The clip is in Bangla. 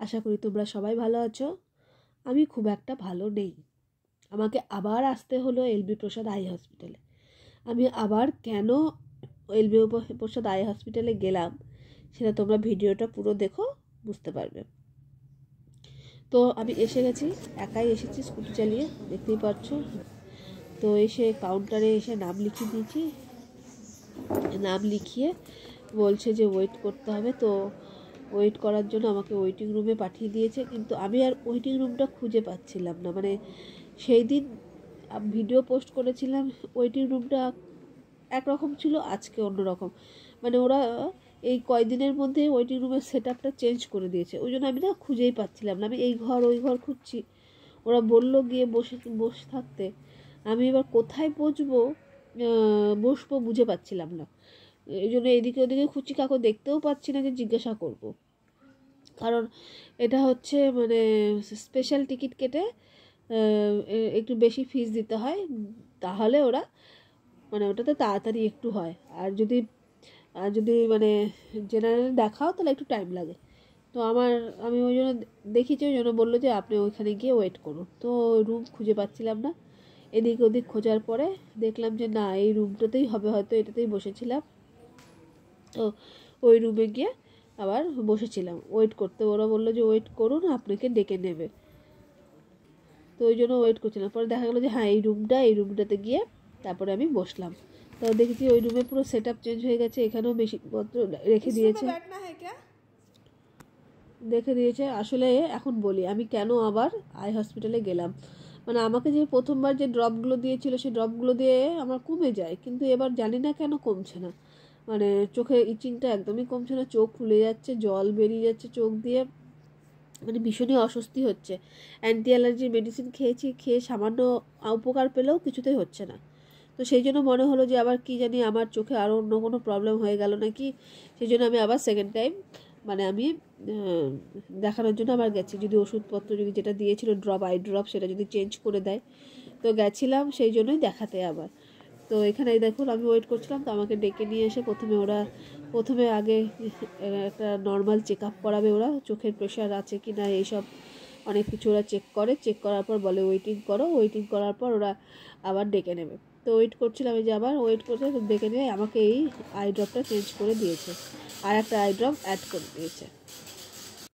আশা করি তোমরা সবাই ভালো আছো। আমি খুব একটা ভালো নেই। আমাকে আবার আসতে হলো এলবি প্রসাদ আই হসপিটালে। আমি আবার কেন এলবি প্রসাদ আই হসপিটালে গেলাম সেটা তোমরা ভিডিওটা পুরো দেখো, বুঝতে পারবে। তো আমি এসে গেছি, একাই এসেছি স্কুটি চালিয়ে, দেখতেই পাচ্ছ। তো এসে কাউন্টারে এসে নাম লিখিয়ে দিয়েছি। নাম লিখিয়ে বলছে যে ওয়েট করতে হবে। তো ওয়েট করার জন্য আমাকে ওয়েটিং রুমে পাঠিয়ে দিয়েছে, কিন্তু আমি আর ওয়েটিং রুমটা খুঁজে পাচ্ছিলাম না। মানে সেই দিন ভিডিও পোস্ট করেছিলাম, ওয়েটিং রুমটা একরকম ছিল, আজকে অন্যরকম। মানে ওরা এই কয়দিনের মধ্যে ওয়েটিং রুমের সেট আপটা চেঞ্জ করে দিয়েছে, ওই জন্য আমি না খুঁজেই পাচ্ছিলাম না। আমি এই ঘর ওই ঘর খুঁজছি, ওরা বললো গিয়ে বসে থাকতে। আমি এবার কোথায় বসবো বুঝে পাচ্ছিলাম না। এই জন্য এদিকে ওদিকে খুঁজছি, কাউকে দেখতেও পাচ্ছি না যে জিজ্ঞাসা করব। কারণ এটা হচ্ছে মানে স্পেশাল টিকিট কেটে একটু বেশি ফিস দিতে হয়, তাহলে ওরা মানে ওটাতে তাড়াতাড়ি একটু হয়। আর যদি মানে জেনারেল দেখাও তাহলে একটু টাইম লাগে। তো আমি ওই জন্য দেখিয়েছি, ওই জন্য বললো যে আপনি ওইখানে গিয়ে ওয়েট করুন। তো রুম খুঁজে পাচ্ছিলাম না, এদিক ওদিক খোঁজার পরে দেখলাম যে না, এই রুমটাতেই হবে, হয়তো এটাতেই বসেছিলাম। তো ওই রুমে গিয়ে আবার বসেছিলাম ওয়েট করতে। ওরা বললো যে ওয়েট করুন, আপনাকে ডেকে নেবে। তো ওই জন্য ওয়েট করছিলাম। পরে দেখা গেলো যে হ্যাঁ এই রুমটাতে গিয়ে তারপরে আমি বসলাম। তো দেখেছি ওই রুমে পুরো সেট আপ চেঞ্জ হয়ে গেছে, এখানেও মেশিনপত্র রেখে দিয়েছে। আসলে এখন বলি আমি কেন আবার আই হসপিটালে গেলাম। মানে আমাকে যে প্রথমবার যে ড্রপগুলো দিয়েছিল, সেই ড্রপগুলো দিয়ে আমার কমে যায়, কিন্তু এবার জানি না কেন কমছে না। মানে চোখে ইচিংটা একদমই কমছে না, চোখ ফুলে যাচ্ছে, জল বেরিয়ে যাচ্ছে চোখ দিয়ে, মানে ভীষণই অস্বস্তি হচ্ছে। অ্যান্টি অ্যালার্জির মেডিসিন খেয়ে সামান্য উপকার পেলেও কিছুতেই হচ্ছে না। তো সেই জন্য মনে হলো যে আবার কি জানি আমার চোখে আরও অন্য কোনো প্রবলেম হয়ে গেল নাকি। সেই জন্য আমি আবার সেকেন্ড টাইম মানে আমি দেখানোর জন্য আবার গেছি, যদি ওষুধপত্র যদি যেটা দিয়েছিল আই ড্রপ সেটা যদি চেঞ্জ করে দেয়। তো গেছিলাম সেই জন্যই দেখাতে আবার। তো এখানে দেখুন আমি ওয়েট করছিলাম, তো আমাকে ডেকে নিয়ে এসে প্রথমে আগে একটা নর্মাল চেক আপ করাবে ওরা, চোখের প্রেশার আছে কি না এইসব অনেক কিছু ওরা চেক করার পর বলে ওয়েটিং করো। ওয়েটিং করার পর ওরা আবার ডেকে নেবে। তো ওয়েট করছিলাম, এই যে আবার ওয়েট করছে, তো ডেকে নিয়ে আমাকে এই আই ড্রপটা চেঞ্জ করে দিয়েছে, আর একটা আই ড্রপ অ্যাড করে দিয়েছে।